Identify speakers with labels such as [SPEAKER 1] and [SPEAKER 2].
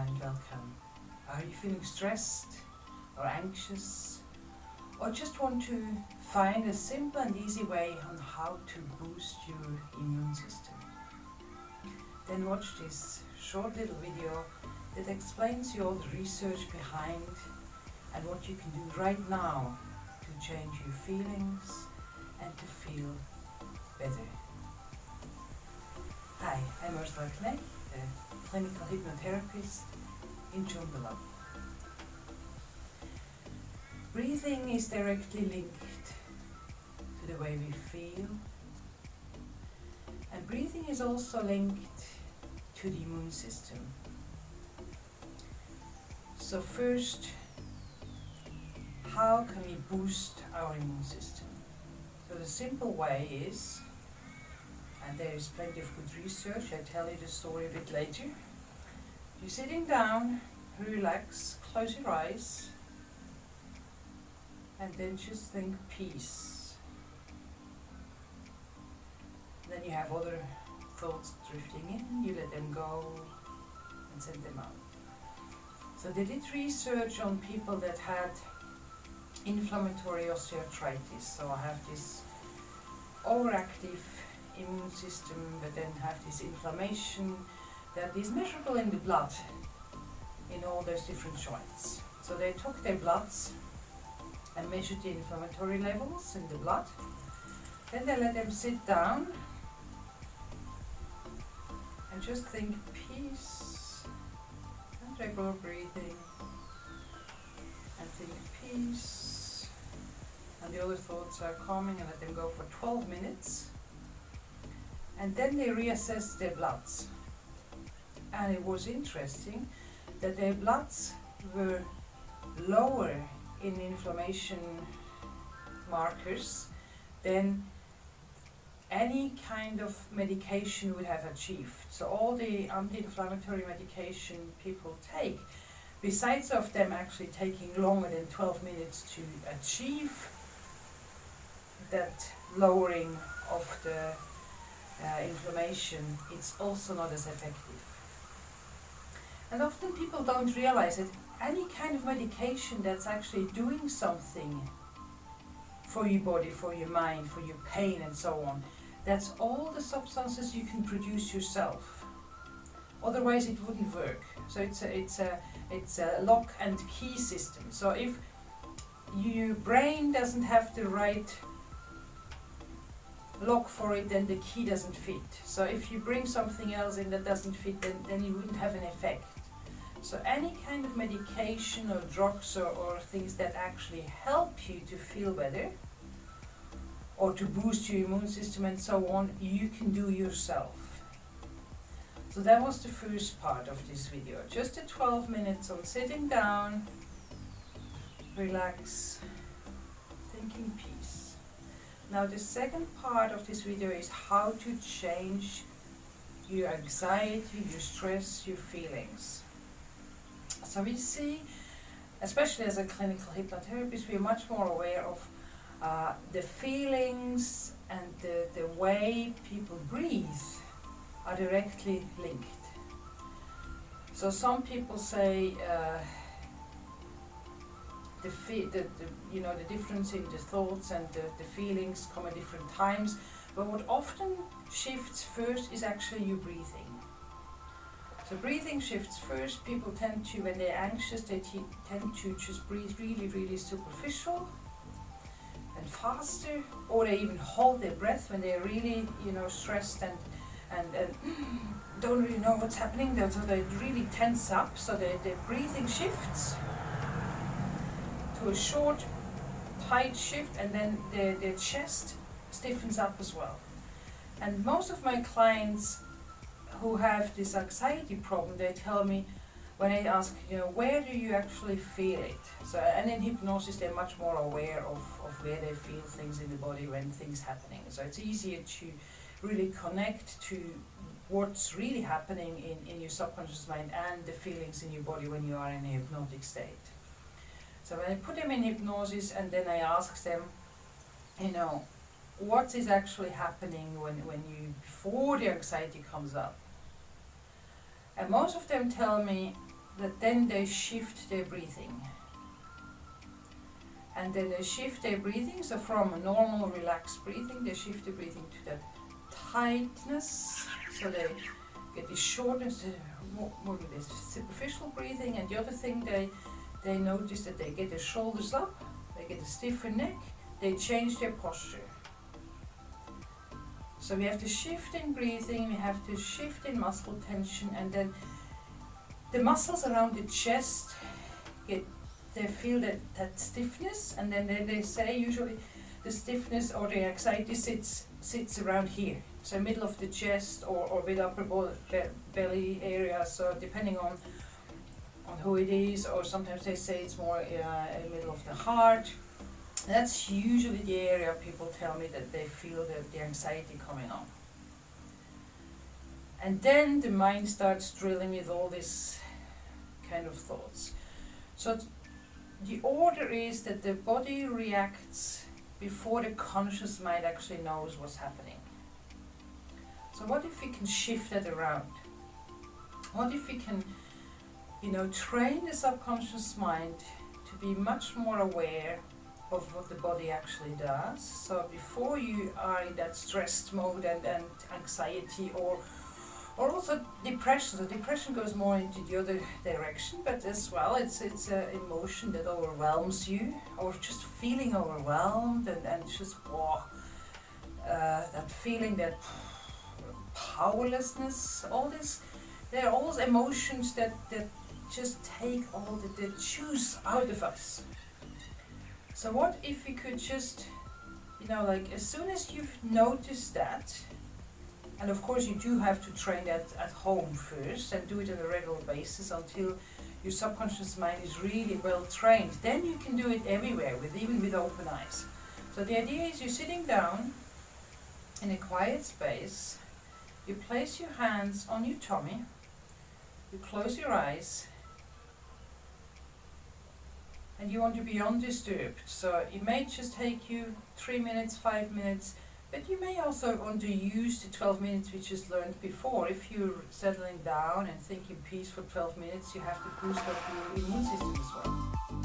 [SPEAKER 1] and welcome. Are you feeling stressed or anxious, or just want to find a simple and easy way on how to boost your immune system? Then watch this short little video that explains you all the research behind and what you can do right now to change your feelings and to feel better. Hi, I'm Ursula Knecht, a clinical hypnotherapist in Joondalup. Breathing is directly linked to the way we feel, and breathing is also linked to the immune system. So first, how can we boost our immune system? So the simple way is, and there is plenty of good research, I'll tell you the story a bit later. You're sitting down, relax, close your eyes, and then just think peace. Then you have other thoughts drifting in, you let them go and send them out. So they did research on people that had inflammatory osteoarthritis, so I have this overactive immune system, but then have this inflammation that is measurable in the blood in all those different joints. So they took their bloods and measured the inflammatory levels in the blood. Then they let them sit down and just think peace and regular breathing and think peace, and the other thoughts are calming, and let them go for 12 minutes. And then they reassessed their bloods. And it was interesting that their bloods were lower in inflammation markers than any kind of medication would have achieved. So all the anti-inflammatory medication people take, besides of them actually taking longer than 12 minutes to achieve that lowering of the inflammation, it's also not as effective. And often people don't realize that any kind of medication that's actually doing something for your body, for your mind, for your pain and so on, that's all the substances you can produce yourself. Otherwise it wouldn't work. So it's a lock and key system. So if your brain doesn't have the right lock for it, then the key doesn't fit. So if you bring something else in that doesn't fit, then you wouldn't have an effect. So any kind of medication or drugs or things that actually help you to feel better or to boost your immune system and so on, you can do yourself. So that was the first part of this video. Just the 12 minutes on sitting down, relax, thinking peace. Now the second part of this video is how to change your anxiety, your stress, your feelings. So we see, especially as a clinical hypnotherapist, we are much more aware of the feelings and the way people breathe are directly linked. So some people say the difference in the thoughts and the feelings come at different times, but what often shifts first is actually your breathing. So breathing shifts first. People tend to, when they're anxious, they tend to just breathe really, really superficial and faster, or they even hold their breath when they're really, stressed and don't really know what's happening. So they really tense up. So their breathing shifts to a short, tight shift, and then their chest stiffens up as well. And most of my clients who have this anxiety problem, they tell me, when I ask, where do you actually feel it? So, and in hypnosis, they're much more aware of where they feel things in the body when things happening. So it's easier to really connect to what's really happening in your subconscious mind and the feelings in your body when you are in a hypnotic state. So when I put them in hypnosis and then I ask them, what is actually happening before the anxiety comes up? And most of them tell me that then they shift their breathing. And then they shift their breathing, so from a normal relaxed breathing, they shift the breathing to that tightness, so they get this shortness, more of this superficial breathing. And the other thing they notice that they get their shoulders up, they get a stiffer neck, they change their posture. So we have to shift in breathing, we have to shift in muscle tension, and then the muscles around the chest they feel that stiffness, and then they say usually the stiffness or the anxiety sits around here, so middle of the chest or with upper belly area, so depending on who it is, or sometimes they say it's more in the middle of the heart. That's usually the area people tell me that they feel the anxiety coming on. And then the mind starts drilling with all these kind of thoughts. So the order is that the body reacts before the conscious mind actually knows what's happening. So what if we can shift that around? What if we can, train the subconscious mind to be much more aware of what the body actually does? So before you are in that stressed mode and anxiety or also depression. So depression goes more into the other direction, but as well it's an emotion that overwhelms you, or just feeling overwhelmed and just that feeling, that powerlessness, all this. There are all emotions that just take all the juice out of us. So what if we could just, as soon as you've noticed that, and of course you do have to train that at home first and do it on a regular basis until your subconscious mind is really well trained. Then you can do it everywhere, even with open eyes. So the idea is you're sitting down in a quiet space, you place your hands on your tummy, you close your eyes, and you want to be undisturbed. So it may just take you 3 minutes, 5 minutes, but you may also want to use the 12 minutes we just learned before. If you're settling down and thinking peace for 12 minutes, you have to boost up your immune system as well.